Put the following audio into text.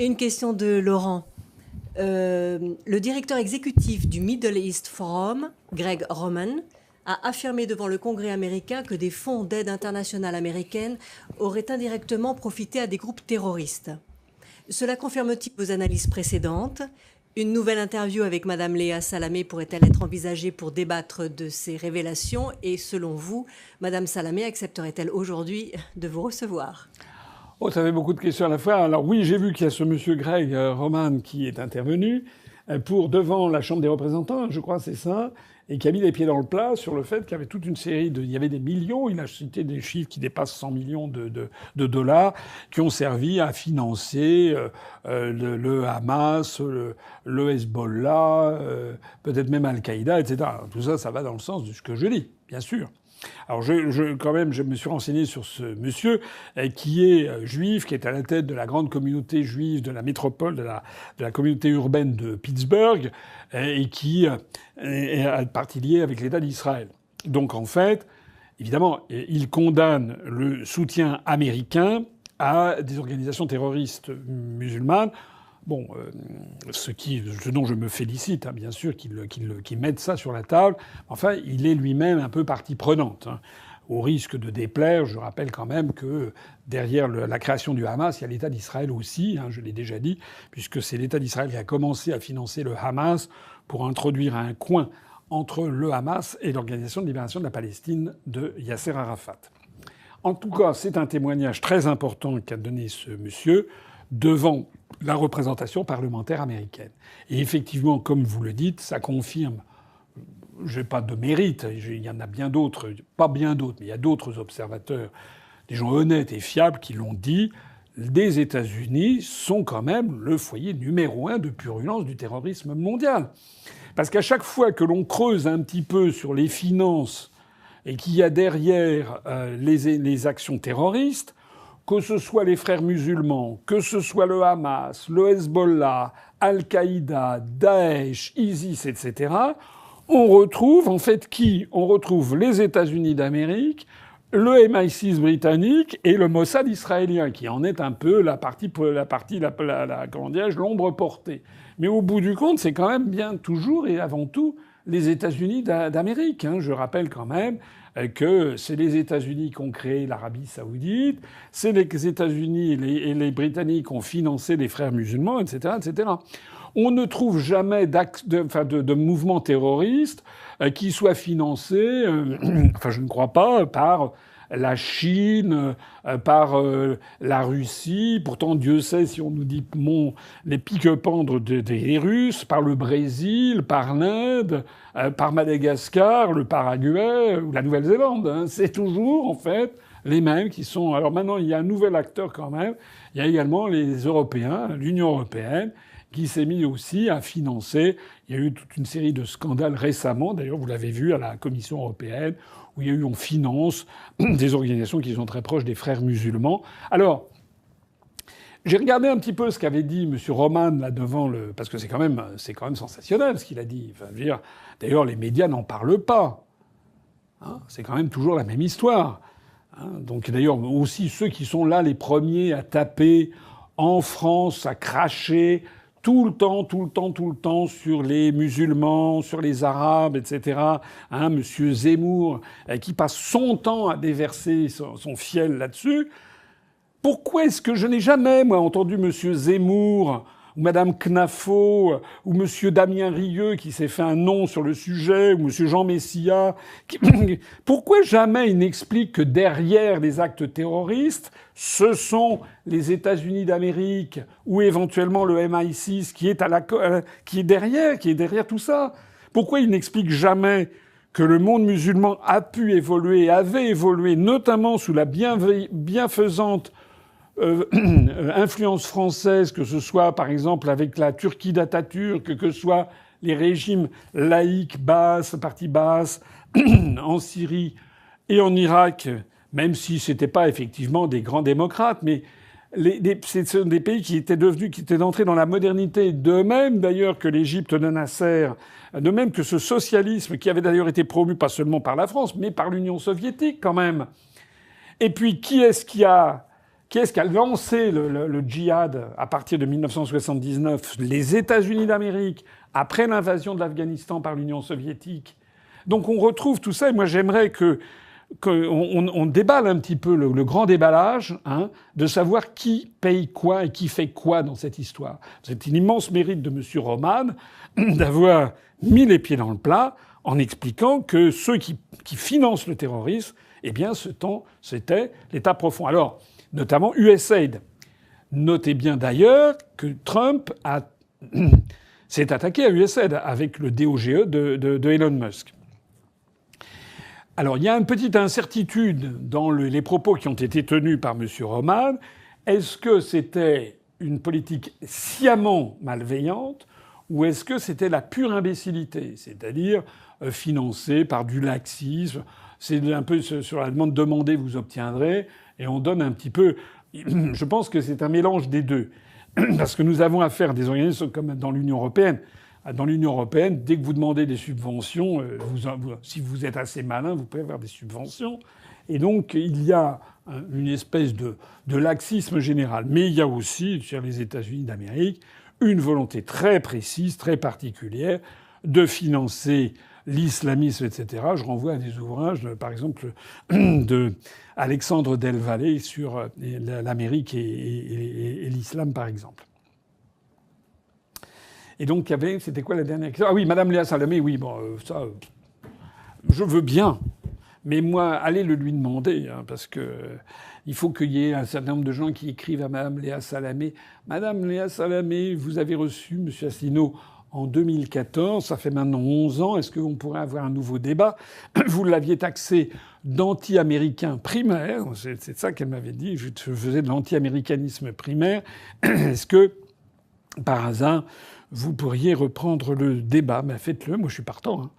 Une question de Laurent. Le directeur exécutif du Middle East Forum, Greg Roman, a affirmé devant le Congrès américain que des fonds d'aide internationale américaine auraient indirectement profité à des groupes terroristes. Cela confirme-t-il vos analyses précédentes? Une nouvelle interview avec Madame Léa Salamé pourrait-elle être envisagée pour débattre de ces révélations? Et selon vous, Madame Salamé accepterait-elle aujourd'hui de vous recevoir? Oh, ça fait beaucoup de questions à la fois. Alors oui, j'ai vu qu'il y a ce monsieur Greg Roman qui est intervenu pour devant la Chambre des représentants, je crois, c'est ça, et qui a mis les pieds dans le plat sur le fait qu'il y avait toute une série de... Il y avait des millions, il a cité des chiffres qui dépassent 100 millions de dollars, qui ont servi à financer le Hamas, le Hezbollah, peut-être même Al-Qaïda, etc. Tout ça, ça va dans le sens de ce que je dis, bien sûr. Alors quand même, je me suis renseigné sur ce monsieur qui est juif, qui est à la tête de la grande communauté juive de la métropole, de la communauté urbaine de Pittsburgh, et qui est partie liée avec l'État d'Israël. Donc en fait, évidemment, il condamne le soutien américain à des organisations terroristes musulmanes. Bon, ce dont je me félicite, hein, bien sûr, qu'il mette ça sur la table. Enfin, il est lui-même un peu partie prenante. Hein. Au risque de déplaire, je rappelle quand même que derrière la création du Hamas, il y a l'État d'Israël aussi, hein, je l'ai déjà dit, puisque c'est l'État d'Israël qui a commencé à financer le Hamas pour introduire un coin entre le Hamas et l'Organisation de libération de la Palestine de Yasser Arafat. En tout cas, c'est un témoignage très important qu'a donné ce monsieur devant la représentation parlementaire américaine. Et effectivement, comme vous le dites, ça confirme, j'ai pas de mérite, il y en a bien d'autres, pas bien d'autres, mais il y a d'autres observateurs, des gens honnêtes et fiables qui l'ont dit, les États-Unis sont quand même le foyer numéro 1 de purulence du terrorisme mondial. Parce qu'à chaque fois que l'on creuse un petit peu sur les finances et qu'il y a derrière les actions terroristes, que ce soit les frères musulmans, que ce soit le Hamas, le Hezbollah, Al-Qaïda, Daesh, ISIS, etc., on retrouve en fait qui? On retrouve les États-Unis d'Amérique, le MI6 britannique et le Mossad israélien, qui en est un peu comment dirais-je, l'ombre portée. Mais au bout du compte, c'est quand même bien toujours et avant tout les États-Unis d'Amérique. Hein. Je rappelle quand même que c'est les États-Unis qui ont créé l'Arabie saoudite, c'est les États-Unis et les Britanniques qui ont financé les frères musulmans, etc., etc. On ne trouve jamais de mouvements terroristes qui soient financés, enfin je ne crois pas, par la Chine, par la Russie. Pourtant, Dieu sait si on nous dit les pique-pendre des Russes, par le Brésil, par l'Inde, par Madagascar, le Paraguay ou la Nouvelle-Zélande. Hein. C'est toujours, en fait, les mêmes qui sont... Alors maintenant, il y a un nouvel acteur quand même. Il y a également les Européens, l'Union européenne, qui s'est mis aussi à financer. Il y a eu toute une série de scandales récemment. D'ailleurs, vous l'avez vu à la Commission européenne, où il y a eu, on finance des organisations qui sont très proches des frères musulmans. Alors, j'ai regardé un petit peu ce qu'avait dit M. Roman là devant parce que c'est quand même sensationnel ce qu'il a dit. Enfin, je veux dire, d'ailleurs, les médias n'en parlent pas. Hein, c'est quand même toujours la même histoire. Hein, donc d'ailleurs, aussi ceux qui sont là les premiers à taper en France, à cracher tout le temps sur les musulmans, sur les arabes, etc. Hein, Monsieur Zemmour, qui passe son temps à déverser son fiel là-dessus. Pourquoi est-ce que je n'ai jamais, moi, entendu Monsieur Zemmour ou Madame Knafo ou Monsieur Damien Rieu qui s'est fait un nom sur le sujet, ou Monsieur Jean Messia, pourquoi jamais il n'explique que derrière les actes terroristes, ce sont les États-Unis d'Amérique ou éventuellement le MI6 qui est derrière tout ça? Pourquoi il n'explique jamais que le monde musulman a pu évoluer, avait évolué, notamment sous la bienfaisante influence française, que ce soit par exemple avec la Turquie d'Atatürk, que ce soit les régimes laïques partis basses en Syrie et en Irak, même si c'était pas effectivement des grands démocrates, mais ce sont des pays qui étaient entrés dans la modernité, de même d'ailleurs que l'Égypte de Nasser, de même que ce socialisme qui avait d'ailleurs été promu pas seulement par la France, mais par l'Union soviétique quand même. Et puis qui est-ce qui a Qui est-ce qui a lancé le djihad à partir de 1979? Les États-Unis d'Amérique, après l'invasion de l'Afghanistan par l'Union soviétique. Donc on retrouve tout ça, et moi j'aimerais qu'on déballe un petit peu le grand déballage, hein, de savoir qui paye quoi et qui fait quoi dans cette histoire. C'est un immense mérite de M. Roman d'avoir mis les pieds dans le plat en expliquant que ceux qui financent le terrorisme, eh bien, c'était l'État profond. Alors, notamment USAID. Notez bien d'ailleurs que Trump s'est attaqué à USAID avec le DOGE de Elon Musk. Alors, il y a une petite incertitude dans les propos qui ont été tenus par M. Roman. Est-ce que c'était une politique sciemment malveillante ou est-ce que c'était la pure imbécilité, c'est-à-dire financée par du laxisme? C'est un peu sur la demande demandée, vous obtiendrez, et on donne un petit peu. Je pense que c'est un mélange des deux, parce que nous avons affaire à des organismes comme dans l'Union européenne. Dans l'Union européenne, dès que vous demandez des subventions, si vous êtes assez malin, vous pouvez avoir des subventions. Et donc, il y a une espèce de laxisme général. Mais il y a aussi, sur les États-Unis d'Amérique, une volonté très précise, très particulière, de financer l'islamisme, etc. Je renvoie à des ouvrages, par exemple, de Alexandre Del Valle sur l'Amérique et l'islam, par exemple. Et donc, c'était quoi la dernière question? Ah oui, Madame Léa Salamé, oui, bon, ça, je veux bien. Mais moi, allez le lui demander, hein, parce que il faut qu'il y ait un certain nombre de gens qui écrivent à Madame Léa Salamé. Madame Léa Salamé, vous avez reçu Monsieur Asselineau en 2014, ça fait maintenant 11 ans. Est-ce qu'on pourrait avoir un nouveau débat? Vous l'aviez taxé d'anti-américain primaire. C'est ça qu'elle m'avait dit. Je faisais de l'anti-américanisme primaire. Est-ce que, par hasard, vous pourriez reprendre le débat? Ben, faites-le. Moi, je suis partant. Hein.